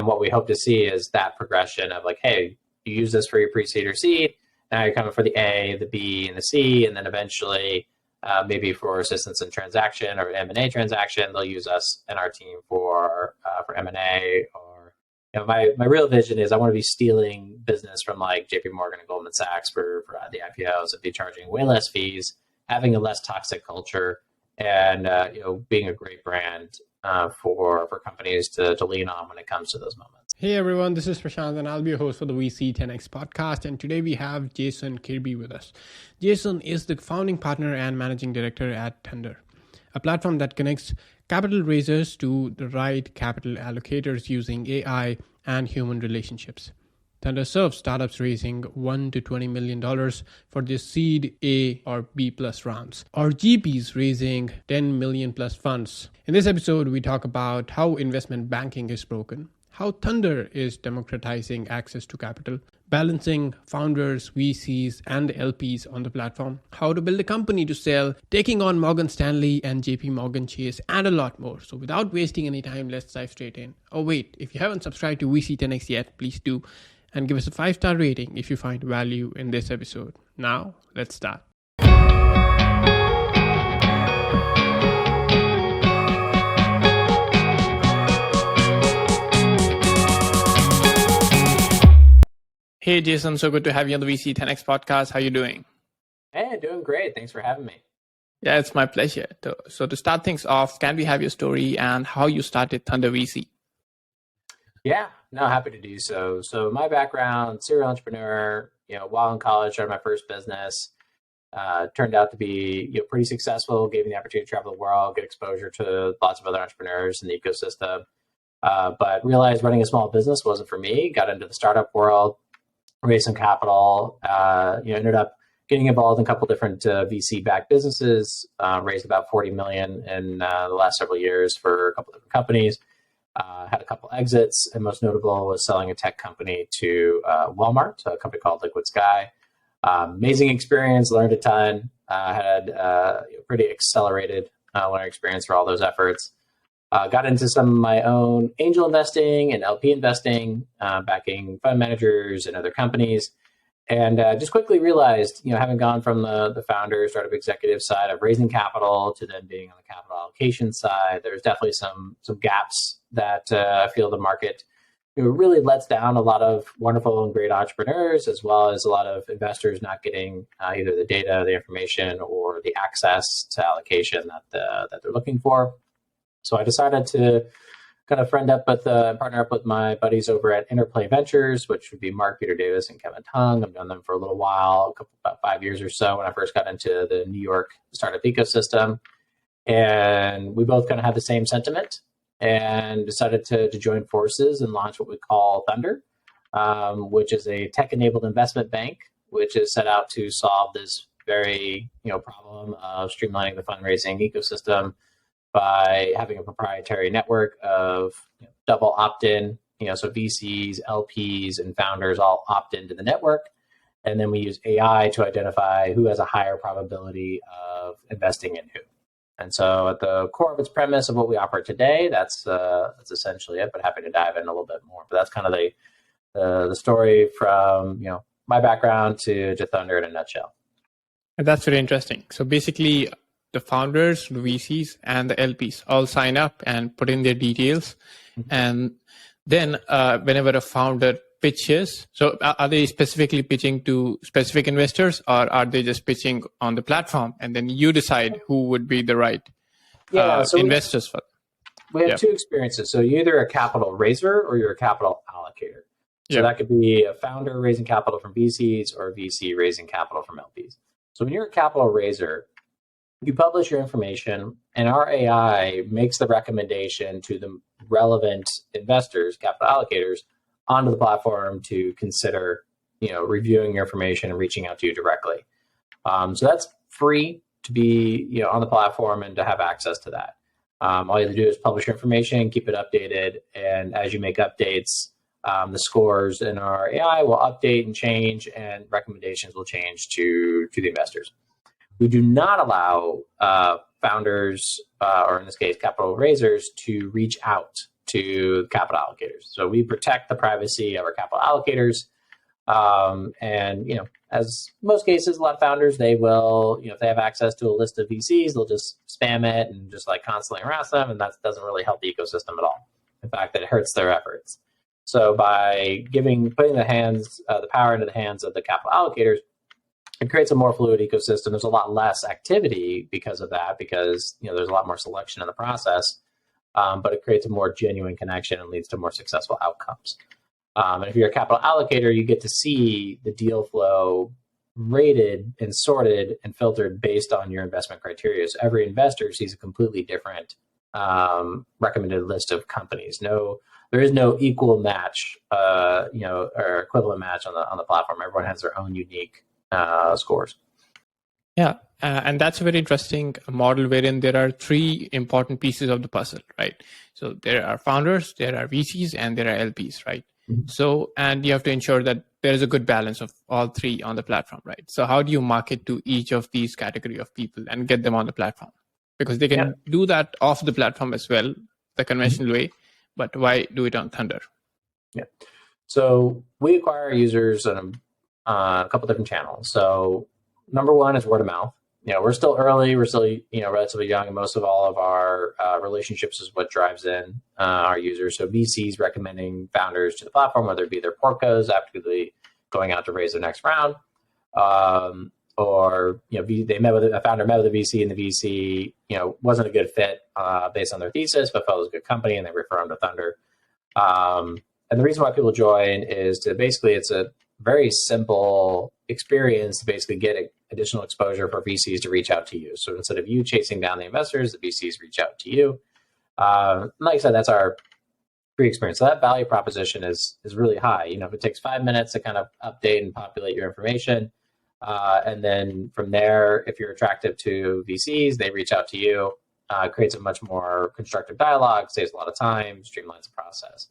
what we hope to see is that progression of like, hey, you use this for your pre-seed or seed. Now you're coming for the A, the B, and the C, and then eventually maybe for assistance in transaction or M&A transaction, they'll use us and our team for M&A. Or my real vision is I want to be stealing business from like JP Morgan and Goldman Sachs for the IPOs and be charging way less fees, having a less toxic culture, and being a great brand for companies to lean on when it comes to those moments. Hey everyone, this is Prashant and I'll be your host for the VC10X Podcast, and today we have Jason Kirby with us. Jason is the founding partner and managing director at Thunder, a platform that connects capital raisers to the right capital allocators using AI and human relationships. Thunder serves startups raising $1 to $20 million for their seed A or B plus rounds, or GPs raising 10 million plus funds. In this episode, we talk about how investment banking is broken, how Thunder is democratizing access to capital, balancing founders, VCs, and LPs on the platform, how to build a company to sell, taking on Morgan Stanley and JP Morgan Chase, and a lot more. So without wasting any time, let's dive straight in. Oh wait, if you haven't subscribed to VC10X yet, please do, and give us a 5-star rating if you find value in this episode. Now, let's start. Hey, Jason, so good to have you on the VC10X Podcast. How are you doing? Hey, doing great. Thanks for having me. Yeah, it's my pleasure. So to start things off, can we have your story and how you started Thunder VC? Yeah, no, happy to do so. So my background, serial entrepreneur, while in college, started my first business, turned out to be pretty successful, gave me the opportunity to travel the world, get exposure to lots of other entrepreneurs in the ecosystem, but realized running a small business wasn't for me, got into the startup world, raised some capital, ended up getting involved in a couple different VC-backed businesses, raised about 40 million in the last several years for a couple different companies. Had a couple exits, and most notable was selling a tech company to Walmart, a company called Liquid Sky. Amazing experience, learned a ton, had pretty accelerated learning experience for all those efforts. Got into some of my own angel investing and LP investing, backing fund managers and other companies. And just quickly realized, having gone from the founder, startup executive side of raising capital to then being on the capital allocation side, there's definitely some gaps that I feel the market really lets down a lot of wonderful and great entrepreneurs, as well as a lot of investors not getting either the data, the information, or the access to allocation that they're looking for. So I decided to kind of partner up with my buddies over at Interplay Ventures, which would be Mark, Peter Davis, and Kevin Tung. I've known them for a little while, about 5 years or so when I first got into the New York startup ecosystem. And we both kind of had the same sentiment and decided to join forces and launch what we call Thunder, which is a tech-enabled investment bank, which is set out to solve this very problem of streamlining the fundraising ecosystem by having a proprietary network of double opt-in, so VCs, LPs, and founders all opt into the network. And then we use AI to identify who has a higher probability of investing in who. And so at the core of its premise of what we offer today, that's essentially it, but happy to dive in a little bit more. But that's kind of the story from, my background to Thunder in a nutshell. And that's very interesting. So basically, the founders, the VCs, and the LPs all sign up and put in their details. Mm-hmm. And then whenever a founder pitches, so are they specifically pitching to specific investors, or are they just pitching on the platform? And then you decide who would be the right investors for them. We have two experiences. So you're either a capital raiser or you're a capital allocator. So that could be a founder raising capital from VCs or a VC raising capital from LPs. So when you're a capital raiser, you publish your information, and our AI makes the recommendation to the relevant investors, capital allocators, onto the platform to consider, reviewing your information and reaching out to you directly. So that's free to be, on the platform and to have access to that. All you have to do is publish your information, keep it updated, and as you make updates, the scores in our AI will update and change, and recommendations will change to the investors. We do not allow founders, or in this case, capital raisers, to reach out to capital allocators. So we protect the privacy of our capital allocators. And, as most cases, a lot of founders, they will, if they have access to a list of VCs, they'll just spam it and just like constantly harass them. And that doesn't really help the ecosystem at all. In fact, it hurts their efforts. So by putting the power into the hands of the capital allocators, it creates a more fluid ecosystem. There's a lot less activity because of that, because there's a lot more selection in the process, but it creates a more genuine connection and leads to more successful outcomes. And if you're a capital allocator, you get to see the deal flow rated and sorted and filtered based on your investment criteria. So every investor sees a completely different recommended list of companies. There is no equal match, or equivalent match on the platform. Everyone has their own unique scores. Yeah, and that's a very interesting model wherein there are three important pieces of the puzzle, right? So there are founders, there are VCs, and there are LPs, right? Mm-hmm. So, and you have to ensure that there is a good balance of all three on the platform, right? So how do you market to each of these category of people and get them on the platform? Because they can do that off the platform as well, the conventional way, but why do it on Thunder? Yeah. So we acquire users on a couple different channels. So number one is word of mouth. We're still early. We're still, relatively young, and most of all of our relationships is what drives in our users. So VCs recommending founders to the platform, whether it be their portcos actively going out to raise their next round, or a founder met with a VC, and the VC wasn't a good fit based on their thesis, but felt it was a good company, and they refer them to Thunder. And the reason why people join is it's a very simple experience to basically get additional exposure for VCs to reach out to you. So instead of you chasing down the investors, the VCs reach out to you. Like I said, that's our free experience. So that value proposition is really high. If it takes 5 minutes to kind of update and populate your information, and then from there, if you're attractive to VCs, they reach out to you, creates a much more constructive dialogue, saves a lot of time, streamlines the process.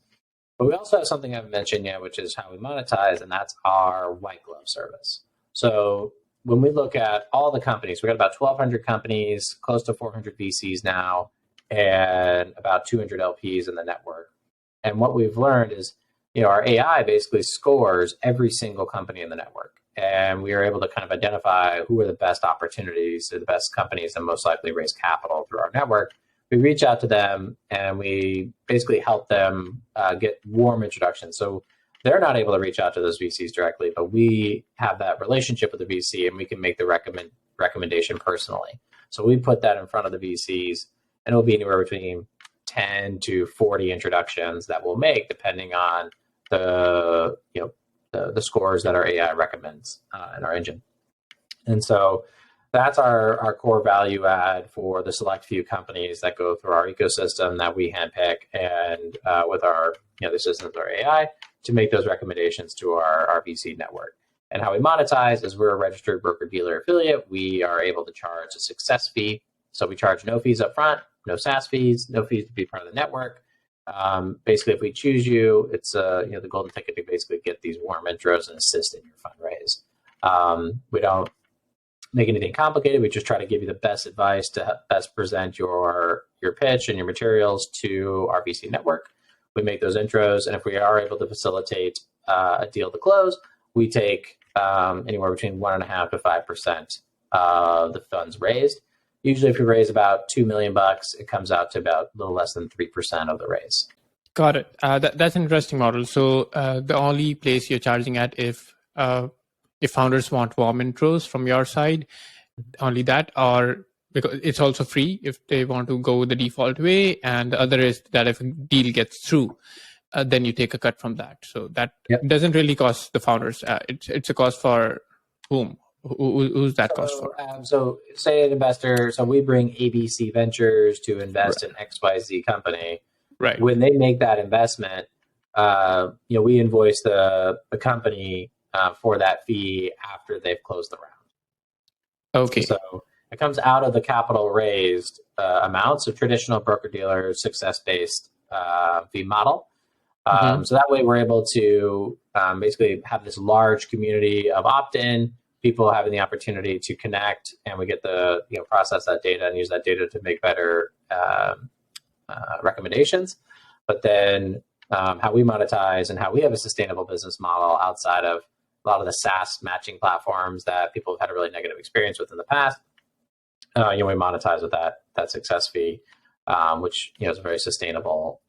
But we also have something I haven't mentioned yet, which is how we monetize, and that's our white glove service. So when we look at all the companies, we've got about 1,200 companies, close to 400 VCs now, and about 200 LPs in the network. And what we've learned is, our AI basically scores every single company in the network. And we are able to kind of identify who are the best opportunities or the best companies that most likely raise capital through our network. We reach out to them and we basically help them get warm introductions. So they're not able to reach out to those VCs directly, but we have that relationship with the VC and we can make the recommendation personally. So we put that in front of the VCs, and it'll be anywhere between 10 to 40 introductions that we'll make depending on the scores that our AI recommends in our engine. And so that's our core value add for the select few companies that go through our ecosystem that we handpick, and with our the systems, our AI, to make those recommendations to our VC network. And how we monetize is we're a registered broker-dealer affiliate. We are able to charge a success fee. So we charge no fees up front, no SaaS fees, no fees to be part of the network. Basically, if we choose you, it's the golden ticket to basically get these warm intros and assist in your fundraise. We don't make anything complicated. We just try to give you the best advice to best present your pitch and your materials to our VC network. We make those intros, and if we are able to facilitate a deal to close, we take anywhere between 1.5% to 5% of the funds raised. Usually, if you raise about $2 million, it comes out to about a little less than 3% of the raise. Got it. That's an interesting model. So the only place you're charging at if founders want warm intros from your side, only that, or because it's also free if they want to go the default way, and the other is that if a deal gets through, then you take a cut from that. So that doesn't really cost the founders. It's a cost for whom? Who's that cost for? So say an investor, so we bring ABC Ventures to invest in XYZ company. Right. When they make that investment, we invoice the company for that fee after they've closed the round. Okay. So it comes out of the capital raised amount. So traditional broker-dealer success-based fee model. So that way we're able to basically have this large community of opt-in, people having the opportunity to connect, and we get the process that data and use that data to make better recommendations. But then how we monetize and how we have a sustainable business model outside of a lot of the SaaS matching platforms that people have had a really negative experience with in the past. We monetize with that success fee, which is a very sustainable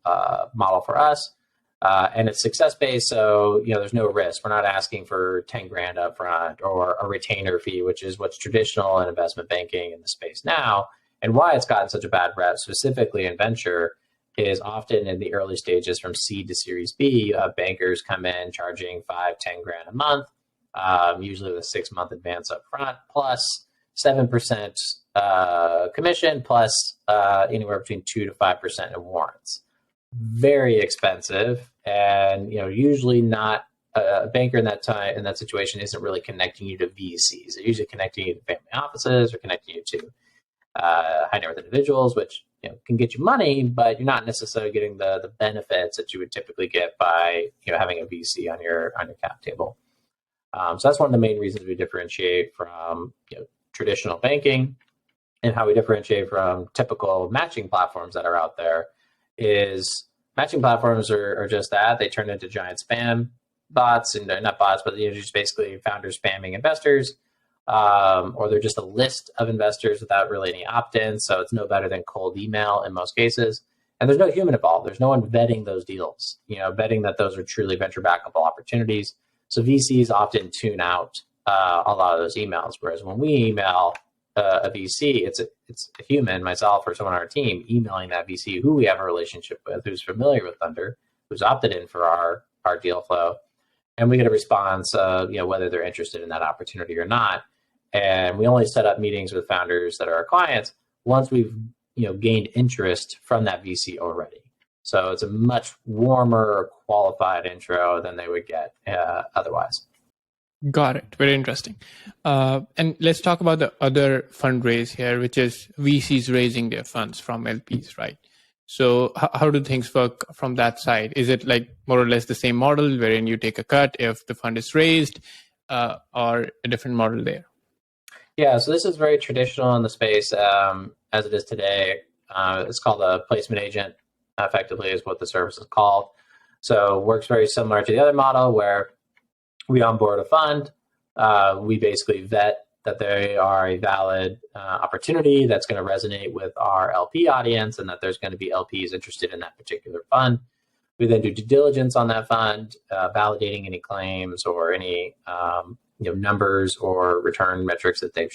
model for us. And it's success based, so there's no risk. We're not asking for 10 grand up front or a retainer fee, which is what's traditional in investment banking in the space now. And why it's gotten such a bad rep, specifically in venture, is often in the early stages from seed to Series B, bankers come in charging 5-10 grand a month, usually with a 6-month advance up front, plus 7% commission, plus anywhere between 2 to 5% in warrants. Very expensive, and usually not a banker in that situation isn't really connecting you to VCs. They're usually connecting you to family offices or connecting you to high net worth individuals, which can get you money, but you're not necessarily getting the benefits that you would typically get by having a VC on your cap table. So that's one of the main reasons we differentiate from traditional banking, and how we differentiate from typical matching platforms that are out there is matching platforms are just that. They turn into giant spam bots, and not bots, but just basically founders spamming investors. Or they're just a list of investors without really any opt-in. So it's no better than cold email in most cases. And there's no human involved. There's no one vetting those deals, vetting that those are truly venture backable opportunities. So VCs often tune out a lot of those emails. Whereas when we email a VC, it's a human, myself or someone on our team, emailing that VC who we have a relationship with, who's familiar with Thunder, who's opted in for our deal flow. And we get a response, whether they're interested in that opportunity or not. And we only set up meetings with founders that are our clients once we've gained interest from that VC already. So it's a much warmer, qualified intro than they would get otherwise. Got it. Very interesting. And let's talk about the other fundraise here, which is VCs raising their funds from LPs, right? So how do things work from that side? Is it like more or less the same model wherein you take a cut if the fund is raised, or a different model there? Yeah, so this is very traditional in the space as it is today. It's called a placement agent, effectively is what the service is called. So it works very similar to the other model where we onboard a fund. We basically vet that they are a valid opportunity that's going to resonate with our LP audience and that there's going to be LPs interested in that particular fund. We then do due diligence on that fund, validating any claims or any numbers or return metrics that they've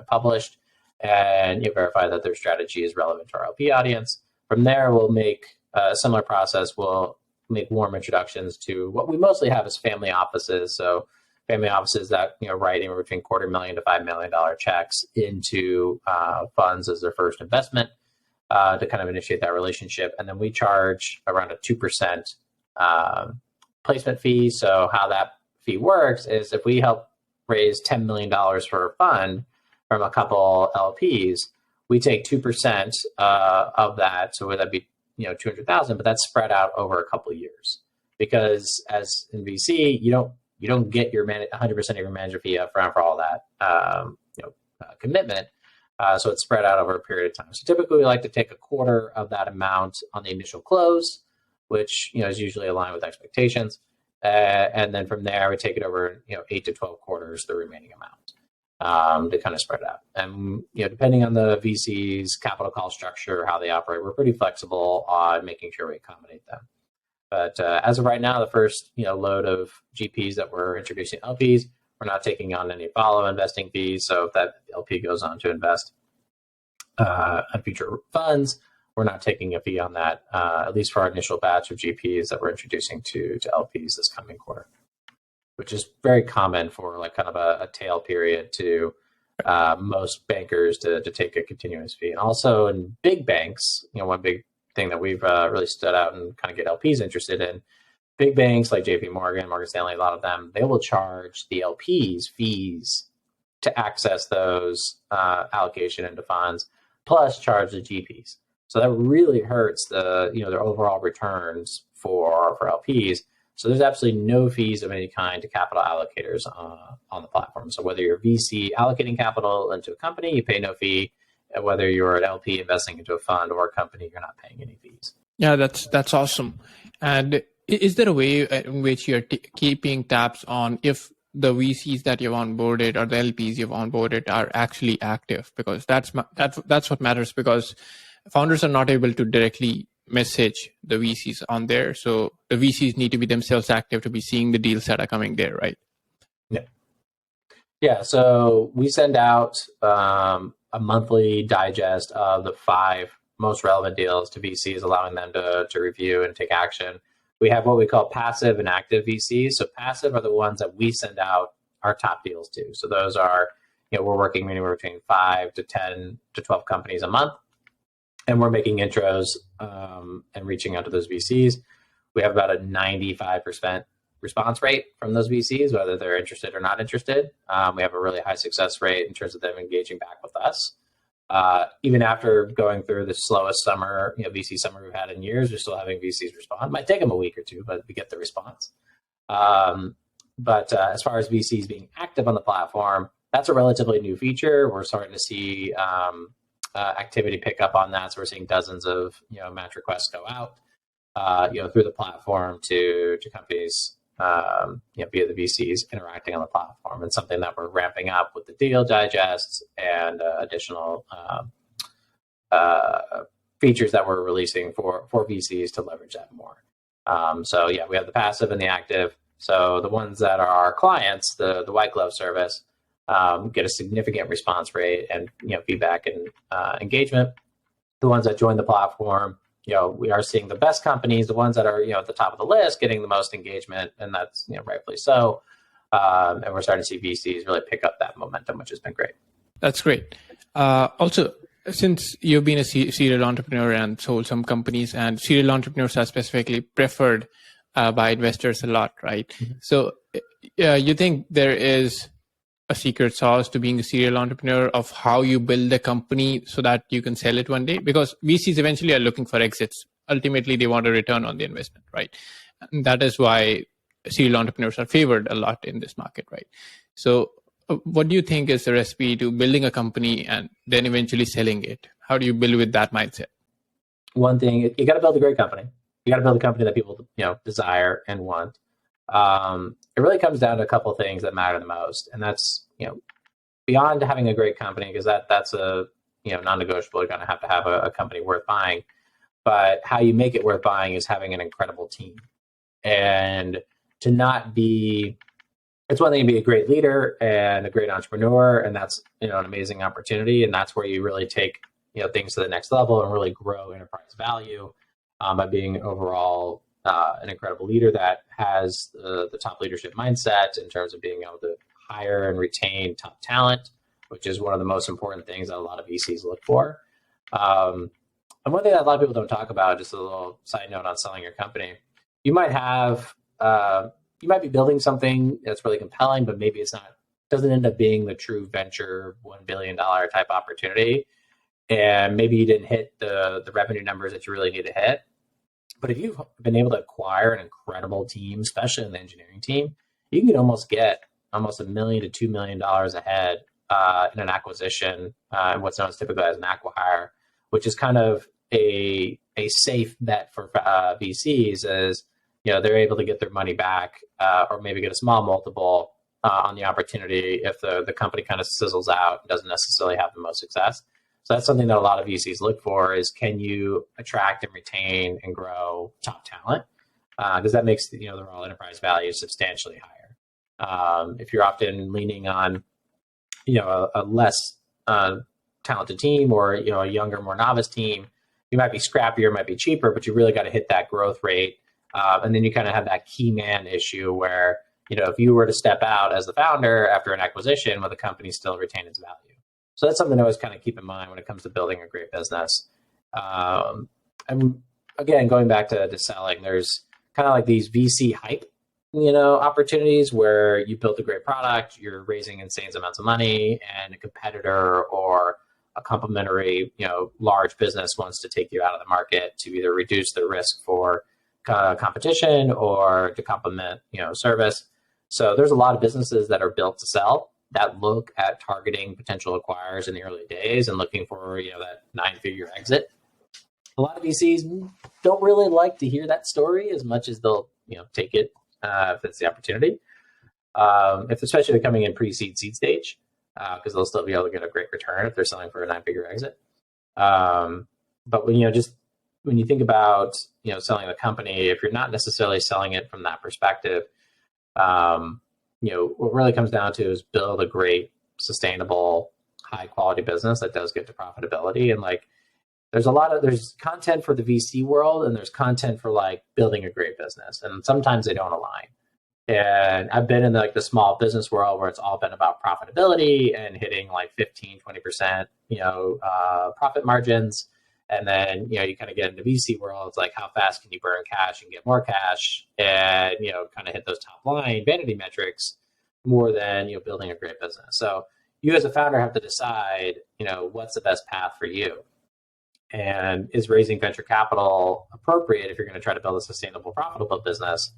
published, and verify that their strategy is relevant to our LP audience. From there, we'll make a similar process. We'll make warm introductions to what we mostly have as family offices. So family offices that write anywhere between $250,000 to $5 million checks into funds as their first investment to kind of initiate that relationship. And then we charge around a 2% placement fee. So how that fee works is if we help raise $10 million for a fund from a couple LPs, we take 2% of that. So would that be 200,000, but that's spread out over a couple of years, because as in VC, you don't get your 100% of your manager fee up front for all that commitment. So it's spread out over a period of time. So typically we like to take a quarter of that amount on the initial close, which is usually aligned with expectations. And then from there, we take it over 8 to 12 quarters, the remaining amount, to kind of spread it out. And depending on the VC's capital call structure, how they operate, we're pretty flexible on making sure we accommodate them. But as of right now, the first load of GPs that we're introducing LPs, we're not taking on any follow investing fees. So if that LP goes on to invest on future funds, we're not taking a fee on that, at least for our initial batch of GPs that we're introducing to LPs this coming quarter, which is very common for like kind of a tail period to most bankers to take a continuous fee. And also in big banks, one big thing that we've really stood out and kind of get LPs interested in, big banks like JP Morgan, Morgan Stanley, a lot of them, they will charge the LPs fees to access those allocation into funds, plus charge the GPs. So that really hurts their overall returns for LPs. So there's absolutely no fees of any kind to capital allocators on the platform. So whether you're VC allocating capital into a company, you pay no fee. And whether you're an LP investing into a fund or a company, you're not paying any fees. Yeah, that's awesome. And is there a way in which you're keeping tabs on if the VCs that you've onboarded or the LPs you've onboarded are actually active? Because that's what matters. Because founders are not able to directly message the VCs on there, so the VCs need to be themselves active to be seeing the deals that are coming there, right? Yeah. Yeah. So we send out a monthly digest of the 5 most relevant deals to VCs, allowing them to review and take action. We have what we call passive and active VCs. So passive are the ones that we send out our top deals to. So those are, we're working anywhere between 5 to 10 to 12 companies a month, and we're making intros and reaching out to those VCs. We have about a 95% response rate from those VCs, whether they're interested or not interested. We have a really high success rate in terms of them engaging back with us. Even after going through the slowest summer, VC summer we've had in years, we're still having VCs respond. Might take them a week or two, but we get the response. But as far as VCs being active on the platform, that's a relatively new feature. We're starting to see activity pick up on that. So we're seeing dozens of match requests go out through the platform to companies via the VCs interacting on the platform, and something that we're ramping up with the deal digests and additional features that we're releasing for VCs to leverage that more. So yeah, we have the passive and the active. So the ones that are our clients, the white glove service, get a significant response rate and feedback and engagement. The ones that join the platform, we are seeing the best companies, the ones that are at the top of the list, getting the most engagement, and that's rightfully so. And we're starting to see VCs really pick up that momentum, which has been great. That's great. Also, since you've been a serial entrepreneur and sold some companies, and serial entrepreneurs are specifically preferred by investors a lot, right? Mm-hmm. So you think there is a secret sauce to being a serial entrepreneur of how you build a company so that you can sell it one day? Because VCs eventually are looking for exits. Ultimately, they want a return on the investment, right? And that is why serial entrepreneurs are favored a lot in this market, right? So what do you think is the recipe to building a company and then eventually selling it? How do you build with that mindset? One thing, you got to build a great company. You got to build a company that people desire and want. It really comes down to a couple of things that matter the most, and that's beyond having a great company, because that's a non-negotiable. You're going to have a company worth buying, but how you make it worth buying is having an incredible team. And to not be, it's one thing to be a great leader and a great entrepreneur, and that's an amazing opportunity, and that's where you really take things to the next level and really grow enterprise value by being overall an incredible leader that has the top leadership mindset in terms of being able to hire and retain top talent, which is one of the most important things that a lot of VCs look for. And one thing that a lot of people don't talk about, just a little side note on selling your company, you might be building something that's really compelling, but maybe doesn't end up being the true venture $1 billion type opportunity. And maybe you didn't hit the revenue numbers that you really need to hit. But if you've been able to acquire an incredible team, especially in the engineering team, you can almost get $1 million to $2 million ahead in an acquisition, what's known as typically as an acquihire, which is kind of a safe bet for VCs, as they're able to get their money back or maybe get a small multiple on the opportunity if the company kind of sizzles out and doesn't necessarily have the most success. So that's something that a lot of VCs look for, is can you attract and retain and grow top talent? Because that makes the overall enterprise value substantially higher. If you're often leaning on a less talented team, or a younger, more novice team, you might be scrappier, might be cheaper, but you really got to hit that growth rate. And then you kind of have that key man issue where if you were to step out as the founder after an acquisition, will the company still retain its value? So that's something to always kind of keep in mind when it comes to building a great business. And again, going back to selling, there's kind of like these VC hype, opportunities where you built a great product, you're raising insane amounts of money, and a competitor or a complementary, large business wants to take you out of the market to either reduce the risk for competition or to complement, service. So there's a lot of businesses that are built to sell, that look at targeting potential acquirers in the early days and looking for that 9-figure exit. A lot of VCs don't really like to hear that story as much as they'll take it if it's the opportunity. If especially they're coming in pre-seed seed stage, because they'll still be able to get a great return if they're selling for a 9-figure exit. But when when you think about selling the company, if you're not necessarily selling it from that perspective, what really comes down to is build a great, sustainable, high quality business that does get to profitability. And like, there's content for the VC world, and there's content for like building a great business, and sometimes they don't align. And I've been in the small business world where it's all been about profitability and hitting like 15-20% profit margins. And then you kind of get into VC world, it's like, how fast can you burn cash and get more cash, and kind of hit those top line vanity metrics more than building a great business. So you as a founder have to decide what's the best path for you. And is raising venture capital appropriate if you're going to try to build a sustainable, profitable business?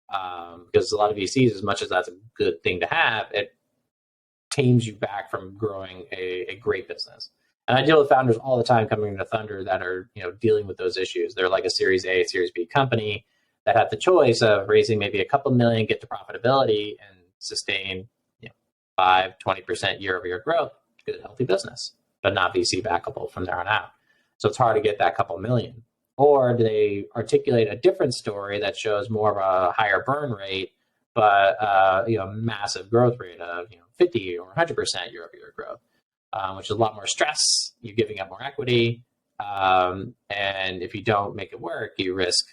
Because a lot of VCs, as much as that's a good thing to have, it tames you back from growing a great business. And I deal with founders all the time coming into Thunder that are dealing with those issues. They're like a Series A, Series B company that had the choice of raising maybe a couple million, get to profitability, and sustain 5-20% year-over-year growth. Good, healthy business, but not VC backable from there on out. So it's hard to get that couple million. Or do they articulate a different story that shows more of a higher burn rate, but massive growth rate of 50 or 100% year-over-year growth, which is a lot more stress. You're giving up more equity, and if you don't make it work, you risk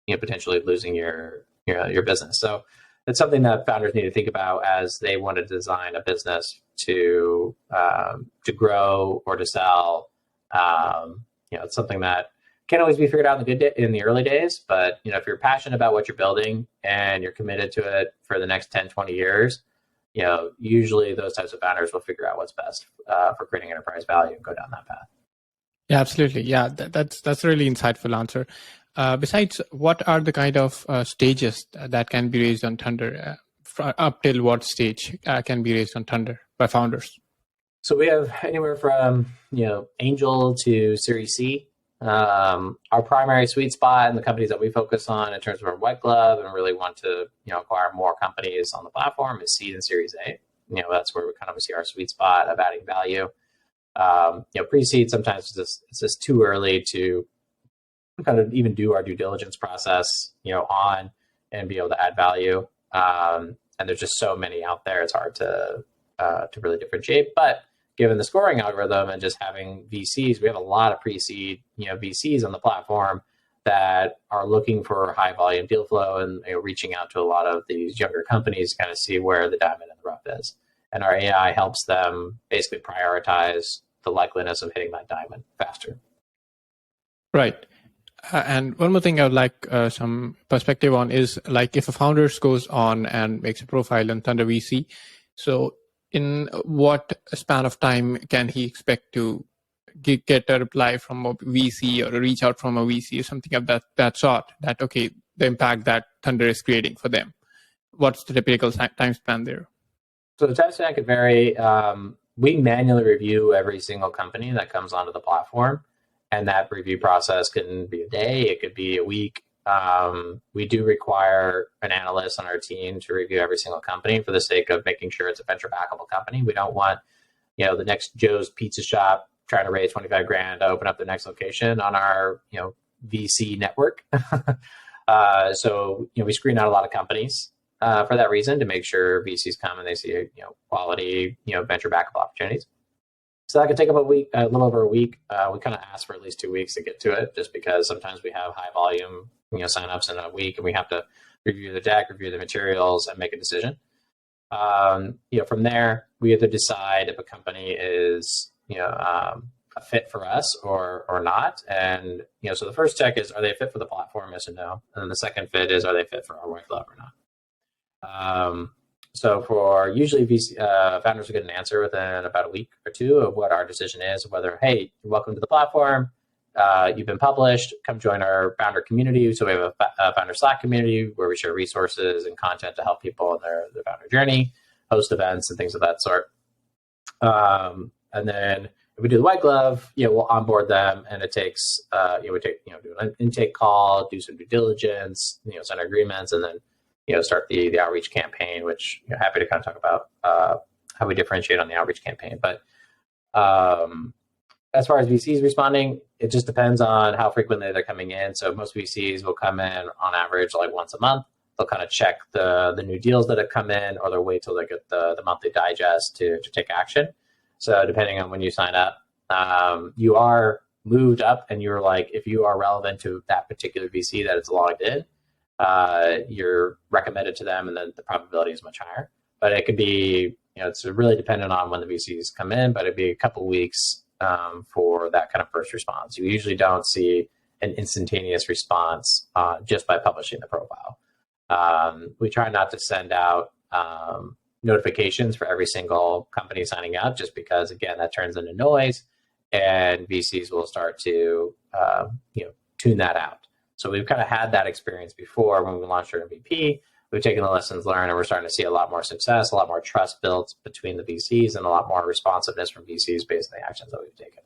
potentially losing your business. So it's something that founders need to think about as they want to design a business to grow or to sell. It's something that can't always be figured out in the early days, but if you're passionate about what you're building and you're committed to it for the next 10-20 years, usually those types of founders will figure out what's best for creating enterprise value and go down that path. Yeah, absolutely. Yeah, that's a really insightful answer. Besides, what are the kind of stages that can be raised on Thunder? Up till what stage can be raised on Thunder by founders? So we have anywhere from angel to Series C. Our primary sweet spot and the companies that we focus on in terms of our white glove and really want to acquire more companies on the platform is seed and Series A. That's where we kind of see our sweet spot of adding value. Pre-seed, sometimes it's just too early to kind of even do our due diligence process on and be able to add value. And there's just so many out there, it's hard to really differentiate. But given the scoring algorithm and just having VCs, we have a lot of pre-seed VCs on the platform that are looking for high volume deal flow and reaching out to a lot of these younger companies to kind of see where the diamond in the rough is. And our AI helps them basically prioritize the likeliness of hitting that diamond faster. Right. And one more thing I would like some perspective on is like if a founder goes on and makes a profile on Thunder VC, so in what span of time can he expect to get a reply from a VC or a reach out from a VC or something of that sort, that, okay, the impact that Thunder is creating for them? What's the typical time span there? So the time span could vary. We manually review every single company that comes onto the platform, and that review process can be a day, it could be a week. We do require an analyst on our team to review every single company for the sake of making sure it's a venture backable company. We don't want, the next Joe's Pizza Shop trying to raise 25 grand to open up their next location on our, VC network. So, we screen out a lot of companies for that reason, to make sure VCs come and they see, quality, venture backable opportunities. So that could take up a little over a week. We kind of ask for at least 2 weeks to get to it, just because sometimes we have high volume, signups in a week, and we have to review the deck, review the materials, and make a decision. From there, we either decide if a company is, a fit for us or not. And, so the first check is, are they a fit for the platform? Yes or no. And then the second fit is, are they fit for our white glove or not? So for usually VC, founders will get an answer within about a week or two of what our decision is, whether, hey, you're welcome to the platform. You've been published, come join our founder community. So we have a founder Slack community where we share resources and content to help people in their founder journey, host events and things of that sort. And then If we do the white glove, we'll onboard them, and it takes we take do an intake call, do some due diligence, sign agreements, and then start the outreach campaign. Which happy to kind of talk about how we differentiate on the outreach campaign. But as far as VCs responding, it just depends on how frequently they're coming in. So most VCs will come in on average like once a month. They'll kind of check the new deals that have come in, or they'll wait till they get the monthly digest to take action. So depending on when you sign up, you are moved up, and you're like, if you are relevant to that particular VC that it's logged in, you're recommended to them, and then the probability is much higher. But it could be, it's really dependent on when the VCs come in, but it'd be a couple weeks for that kind of first response. You usually don't see an instantaneous response just by publishing the profile. We try not to send out notifications for every single company signing up, just because, again, that turns into noise, and VCs will start to tune that out. So we've kind of had that experience before when we launched our MVP. We've taken the lessons learned, and we're starting to see a lot more success, a lot more trust built between the VCs, and a lot more responsiveness from VCs based on the actions that we've taken.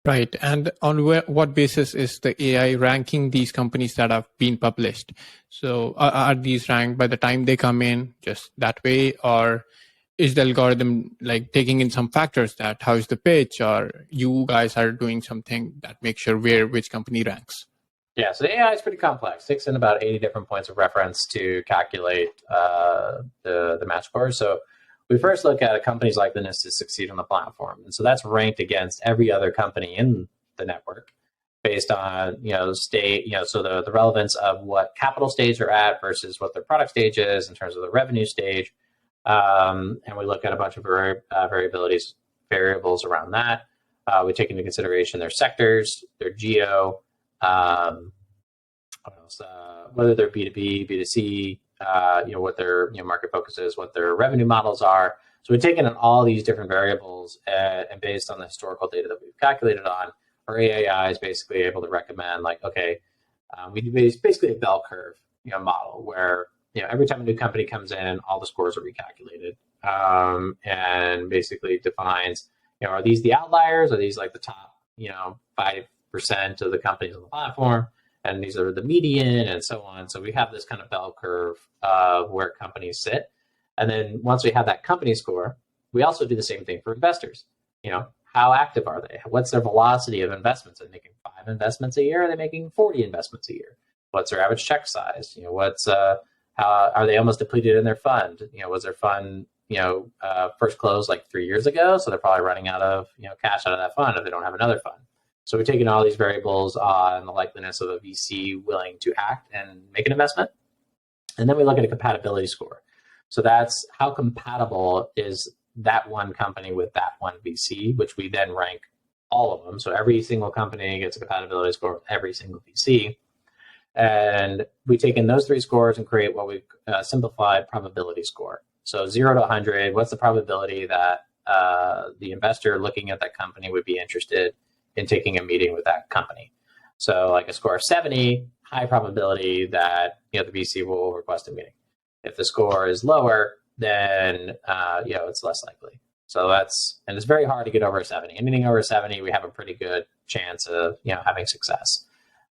Right. And on what basis is the AI ranking these companies that have been published? So are these ranked by the time they come in, just that way? Or is the algorithm like taking in some factors that how is the pitch, or you guys are doing something that makes sure which company ranks? Yeah, so the AI is pretty complex. It takes in about 80 different points of reference to calculate the match scores. So we first look at companies' likeliness to succeed on the platform. And so that's ranked against every other company in the network based on, state, so the relevance of what capital stage they're at versus what their product stage is in terms of the revenue stage. And we look at a bunch of variables around that. We take into consideration their sectors, their geo, what else? Whether they're B2B, B2C, what their market focus is, what their revenue models are. So we've taken in all these different variables, and based on the historical data that we've calculated on, our AI is basically able to recommend, like, okay, we do basically a bell curve model where every time a new company comes in, all the scores are recalculated, and basically defines are these the outliers? Are these like the top 5% of the companies on the platform? And these are the median, and so on. So we have this kind of bell curve of where companies sit. And then once we have that company score, we also do the same thing for investors. How active are they? What's their velocity of investments? Are they making 5 investments a year? Are they making 40 investments a year? What's their average check size? How are they almost depleted in their fund? Was their fund first closed like 3 years ago? So they're probably running out of cash out of that fund if they don't have another fund. So we're taking all these variables on the likeliness of a VC willing to act and make an investment. And then we look at a compatibility score. So that's how compatible is that one company with that one VC, which we then rank all of them. So every single company gets a compatibility score with every single VC. And we take in those 3 scores and create what we simplified probability score. So 0 to 100, what's the probability that the investor looking at that company would be interested in taking a meeting with that company? So like a score of 70, high probability that the VC will request a meeting. If the score is lower, then it's less likely. So and it's very hard to get over a 70. Anything over 70, we have a pretty good chance of having success.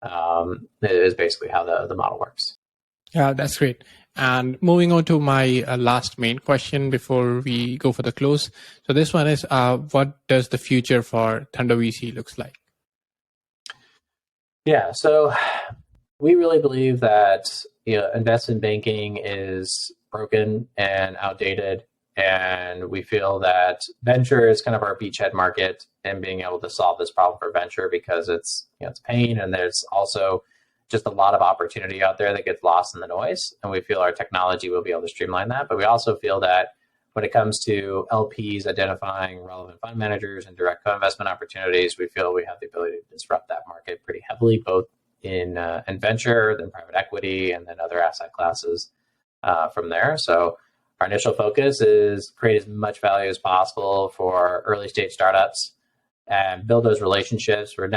It is basically how the model works. Yeah, that's great. And moving on to my last main question before we go for the close. So this one is, what does the future for Thunder VC looks like? Yeah, so we really believe that investment banking is broken and outdated, and we feel that venture is kind of our beachhead market, and being able to solve this problem for venture because it's it's pain, and there's also just a lot of opportunity out there that gets lost in the noise, and we feel our technology will be able to streamline that. But we also feel that when it comes to LPs identifying relevant fund managers and direct co-investment opportunities, we feel we have the ability to disrupt that market pretty heavily, both in venture, then private equity, and then other asset classes from there. So our initial focus is create as much value as possible for early stage startups and build those relationships. We're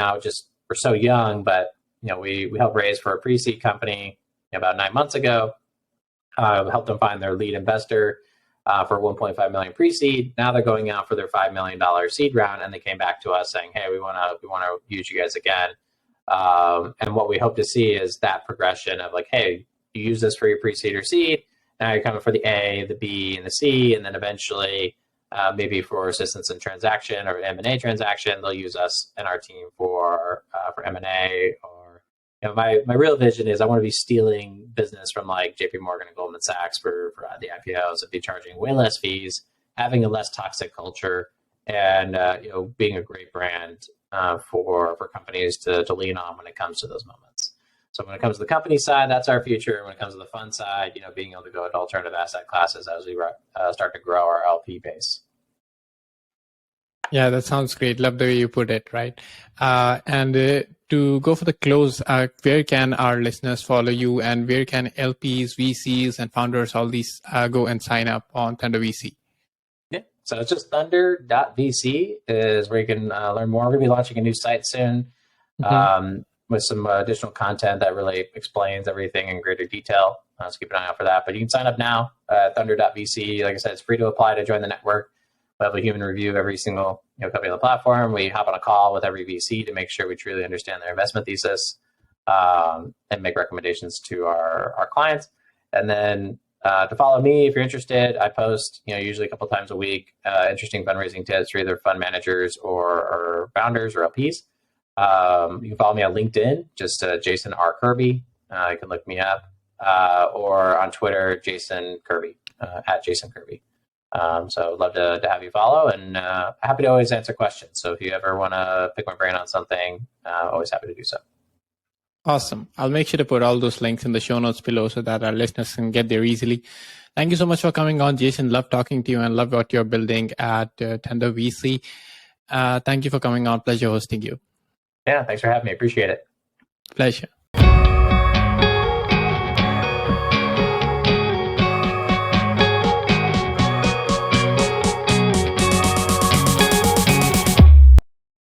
so young, but we helped raise for a pre-seed company about 9 months ago. Helped them find their lead investor. for 1.5 million pre-seed. Now they're going out for their $5 million seed round, and they came back to us saying, "Hey, we want to use you guys again." And what we hope to see is that progression of like, "Hey, you use this for your pre-seed or seed. Now you're coming for the A, the B, and the C, and then eventually maybe for assistance in transaction or M&A transaction, they'll use us and our team for M&A." Or, my real vision is I want to be stealing business from like JP Morgan and Goldman Sachs for the IPOs and be charging way less fees, having a less toxic culture, and being a great brand for companies to lean on when it comes to those moments. So when it comes to the company side, that's our future. When it comes to the fund side, being able to go into alternative asset classes as we start to grow our LP base. Yeah, that sounds great. Love the way you put it, right? And to go for the close, where can our listeners follow you, and where can LPs, VCs, and founders, all these go and sign up on Thunder VC? Yeah, so it's just thunder.vc is where you can learn more. We're going to be launching a new site soon. With some additional content that really explains everything in greater detail. So keep an eye out for that. But you can sign up now at thunder.vc. Like I said, it's free to apply to join the network. We have a human review every single company on the platform. We hop on a call with every VC to make sure we truly understand their investment thesis and make recommendations to our clients. And then to follow me, if you're interested, I post usually a couple times a week interesting fundraising tips for either fund managers or founders or LPs. You can follow me on LinkedIn, just Jason R. Kirby. You can look me up, or on Twitter, Jason Kirby, at Jason Kirby. So I'd love to have you follow, and happy to always answer questions. So if you ever want to pick my brain on something, always happy to do so. Awesome. I'll make sure to put all those links in the show notes below so that our listeners can get there easily. Thank you so much for coming on, Jason. Love talking to you and love what you're building at Thunder VC. Thank you for coming on. Pleasure hosting you. Yeah, thanks for having me. Appreciate it. Pleasure.